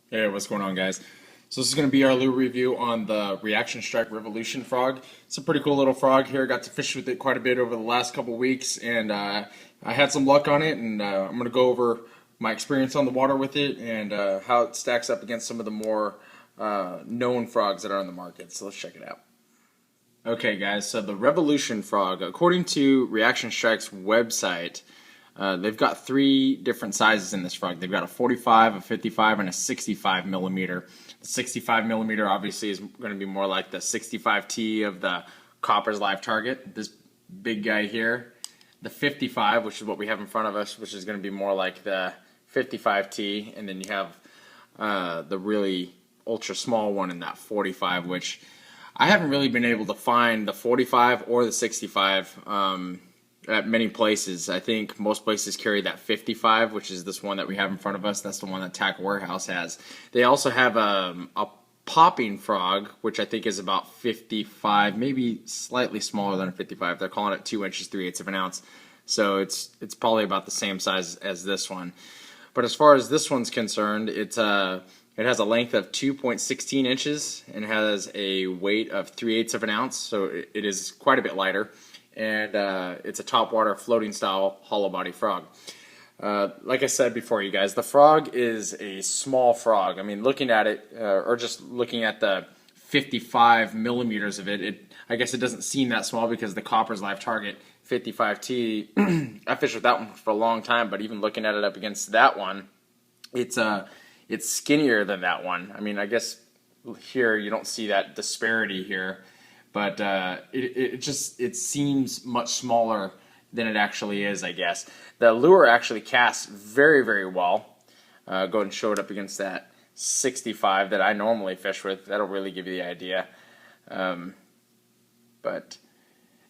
Hey, what's going on, guys? So this is going to be our little review on the Reaction Strike Revolution frog. It's a pretty cool little frog here. Got to fish with it quite a bit over the last couple weeks, and I had some luck on it. And I'm going to go over my experience on the water with it and how it stacks up against some of the more known frogs that are on the market. So let's check it out. Okay, guys, so the Revolution frog, according to Reaction Strike's website, they've got three different sizes in this frog. They've got a 45, a 55, and a 65 millimeter. The 65 millimeter obviously is going to be more like the 65T of the Copper's live target, this big guy here. The 55, which is what we have in front of us, which is going to be more like the 55T, and then you have the really ultra small one in that 45, which I haven't really been able to find the 45 or the 65 at many places. I think most places carry that 55, which is this one that we have in front of us. That's the one that Tack Warehouse has. They also have a popping frog, which I think is about 55, maybe slightly smaller than a 55. They're calling it 2 inches 3/8 of an ounce. So it's probably about the same size as this one. But as far as this one's concerned, it has a length of 2.16 inches and has a weight of 3/8 of an ounce, so it is quite a bit lighter. And it's a topwater floating style hollow body frog. Like I said before, you guys, the frog is a small frog. I mean, looking at it, or just looking at the 55 millimeters of it, I guess it doesn't seem that small because the Copper's live target 55T, I fished with that one for a long time, but even looking at it up against that one, it's skinnier than that one. I mean, I guess here you don't see that disparity here, but it seems much smaller than it actually is, I guess. The lure actually casts very, very well. Go ahead and show it up against that 65 that I normally fish with. That'll really give you the idea. But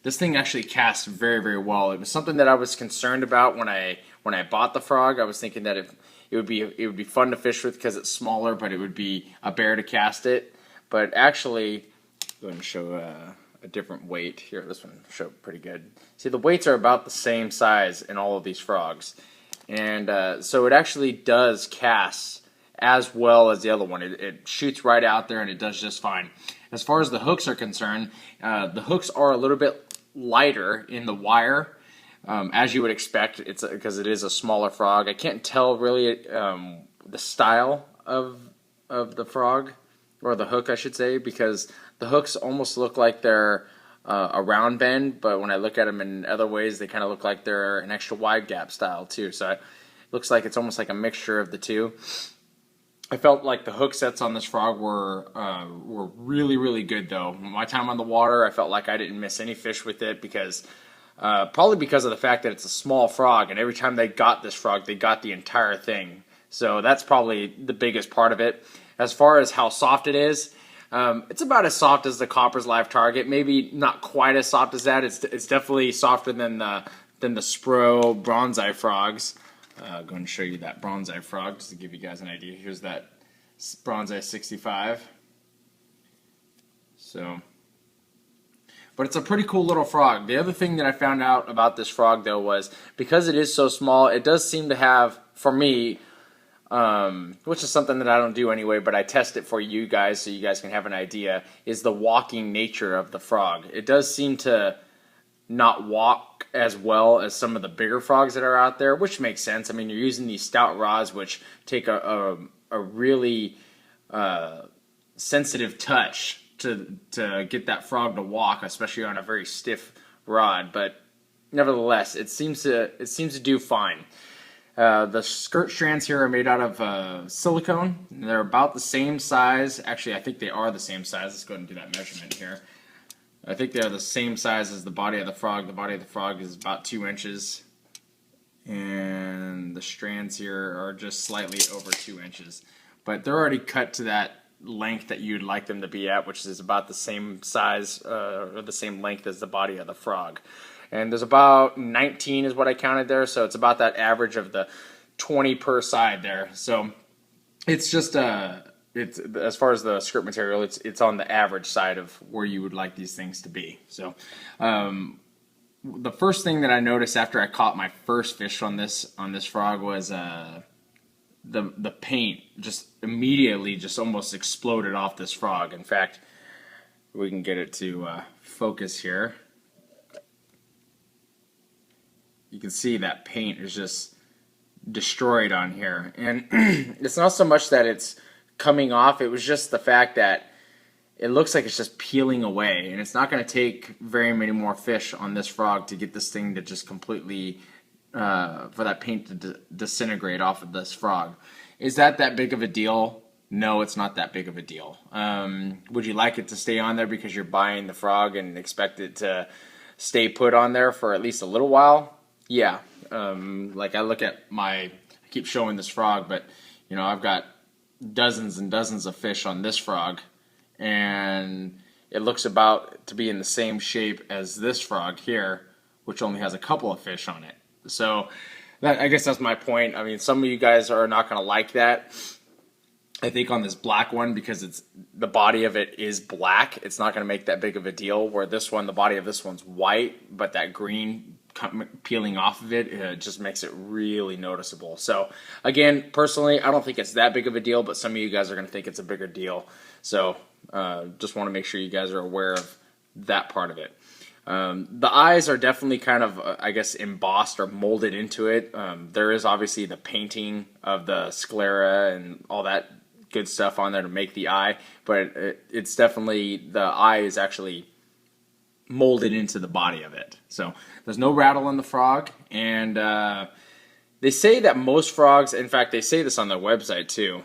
this thing actually casts very, very well. It was something that I was concerned about when I bought the frog. I was thinking that it would be fun to fish with because it's smaller, but it would be a bear to cast it. But actually, go ahead and show a different weight here. This one will show pretty good. See, the weights are about the same size in all of these frogs, and so it actually does cast as well as the other one. It shoots right out there and it does just fine. As far as the hooks are concerned, the hooks are a little bit lighter in the wire, as you would expect. It's because it is a smaller frog. I can't tell really the style of the frog, or the hook, I should say, because the hooks almost look like they're a round bend, but when I look at them in other ways, they kind of look like they're an extra wide gap style too. So it looks like it's almost like a mixture of the two. I felt like the hook sets on this frog were really, really good though. My time on the water, I felt like I didn't miss any fish with it because probably because of the fact that it's a small frog, and every time they got this frog, they got the entire thing. So that's probably the biggest part of it. As far as how soft it is, it's about as soft as the Copper's live target. Maybe not quite as soft as that. It's definitely softer than the Spro bronze-eye frogs. Go and show you that bronze-eye frog just to give you guys an idea. Here's that bronze-eye 65. So, but it's a pretty cool little frog. The other thing that I found out about this frog though was because it is so small, it does seem to have, for me, which is something that I don't do anyway, but I test it for you guys so you guys can have an idea, is the walking nature of the frog. It does seem to not walk as well as some of the bigger frogs that are out there, which makes sense. I mean, you're using these stout rods, which take a really sensitive touch to get that frog to walk, especially on a very stiff rod. But nevertheless, it seems to do fine. The skirt strands here are made out of silicone. They're about the same size. Actually, I think they are the same size. Let's go ahead and do that measurement here. I think they are the same size as the body of the frog. The body of the frog is about 2 inches. And the strands here are just slightly over 2 inches. But they're already cut to that length that you'd like them to be at, which is about the same size or the same length as the body of the frog. And there's about 19 is what I counted there, so it's about that average of the 20 per side there. So it's just it's, as far as the skirt material, it's on the average side of where you would like these things to be. So the first thing that I noticed after I caught my first fish on this frog was the paint just immediately just almost exploded off this frog. In fact, we can get it to focus here. You can see that paint is just destroyed on here, and it's not so much that it's coming off, it was just the fact that it looks like it's just peeling away, and it's not going to take very many more fish on this frog to get this thing to just completely for that paint to disintegrate off of this frog. Is that big of a deal? No, it's not that big of a deal. Would you like it to stay on there because you're buying the frog and expect it to stay put on there for at least a little while? Yeah. Like I keep showing this frog, but you know, I've got dozens and dozens of fish on this frog, and it looks about to be in the same shape as this frog here, which only has a couple of fish on it. So I guess that's my point. I mean, some of you guys are not going to like that. I think on this black one, because the body of it is black, it's not going to make that big of a deal. Where this one, the body of this one's white, but that green peeling off of it just makes it really noticeable. So again, personally, I don't think it's that big of a deal, but some of you guys are going to think it's a bigger deal. So just want to make sure you guys are aware of that part of it. The eyes are definitely kind of, I guess, embossed or molded into it. There is obviously the painting of the sclera and all that good stuff on there to make the eye, but it's definitely, the eye is actually molded into the body of it. So there's no rattle in the frog, and they say that most frogs, in fact they say this on their website too,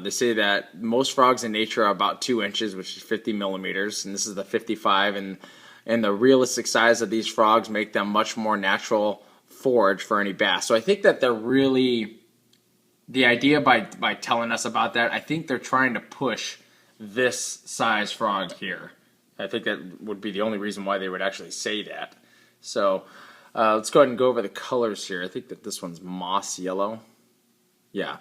they say that most frogs in nature are about 2 inches, which is 50 millimeters, and this is the 55, and the realistic size of these frogs make them much more natural forage for any bass. So I think that they're really, the idea by telling us about that, I think they're trying to push this size frog here. I think that would be the only reason why they would actually say that. So let's go ahead and go over the colors here. I think that this one's moss yellow. Yeah,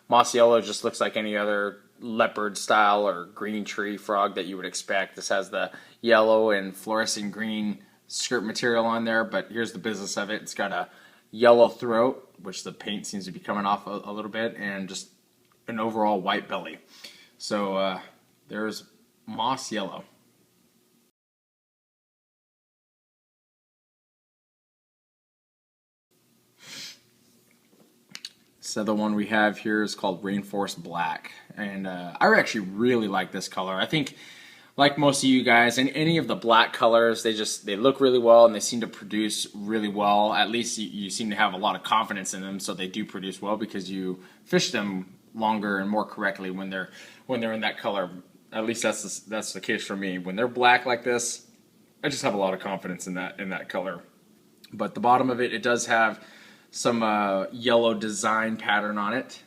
moss yellow just looks like any other leopard style or green tree frog that you would expect. This has the yellow and fluorescent green skirt material on there, but here's the business of it. It's got a yellow throat, which the paint seems to be coming off a little bit, and just an overall white belly. So there's moss yellow. So the one we have here is called Rainforest Black, and I actually really like this color. I think, like most of you guys, and any of the black colors, they look really well and they seem to produce really well. At least you seem to have a lot of confidence in them, so they do produce well because you fish them longer and more correctly when they're in that color. At least that's the case for me. When they're black like this, I just have a lot of confidence in that color. But the bottom of it does have some yellow design pattern on it,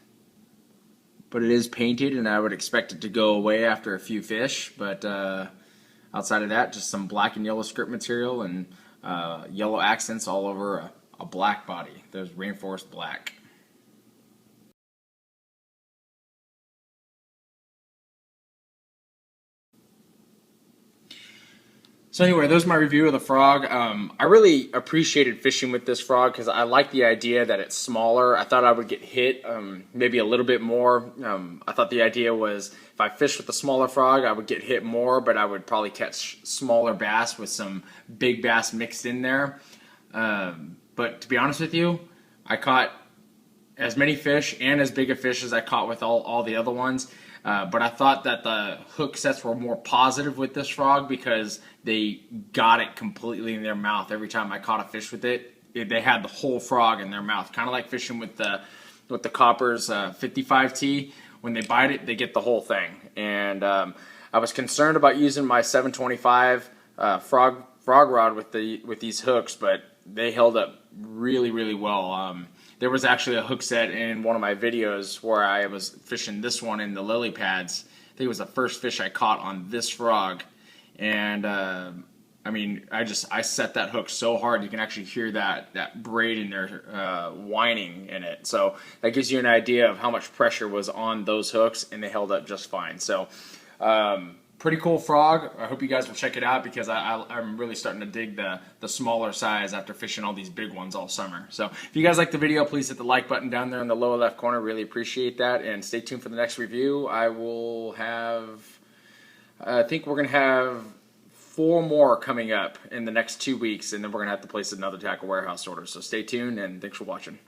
but it is painted, and I would expect it to go away after a few fish. But outside of that, just some black and yellow skirt material and yellow accents all over a black body. There's Rainforest Black. So anyway, there's my review of the frog. I really appreciated fishing with this frog because I like the idea that it's smaller. I thought I would get hit maybe a little bit more. I thought the idea was if I fished with the smaller frog, I would get hit more, but I would probably catch smaller bass with some big bass mixed in there. But to be honest with you, I caught as many fish and as big a fish as I caught with all the other ones. But I thought that the hook sets were more positive with this frog because they got it completely in their mouth. Every time I caught a fish with it, they had the whole frog in their mouth. Kind of like fishing with the Copper's 55T. When they bite it, they get the whole thing. And I was concerned about using my 725 frog rod with these hooks, but they held up really, really well. There was actually a hook set in one of my videos where I was fishing this one in the lily pads. I think it was the first fish I caught on this frog. And I mean, I set that hook so hard you can actually hear that braid in there whining in it. So that gives you an idea of how much pressure was on those hooks, and they held up just fine. So Pretty cool frog. I hope you guys will check it out because I'm really starting to dig the smaller size after fishing all these big ones all summer. So if you guys like the video, please hit the like button down there in the lower left corner. Really appreciate that. And stay tuned for the next review. I think we're going to have 4 more coming up in the next 2 weeks, and then we're going to have to place another tackle warehouse order. So stay tuned, and thanks for watching.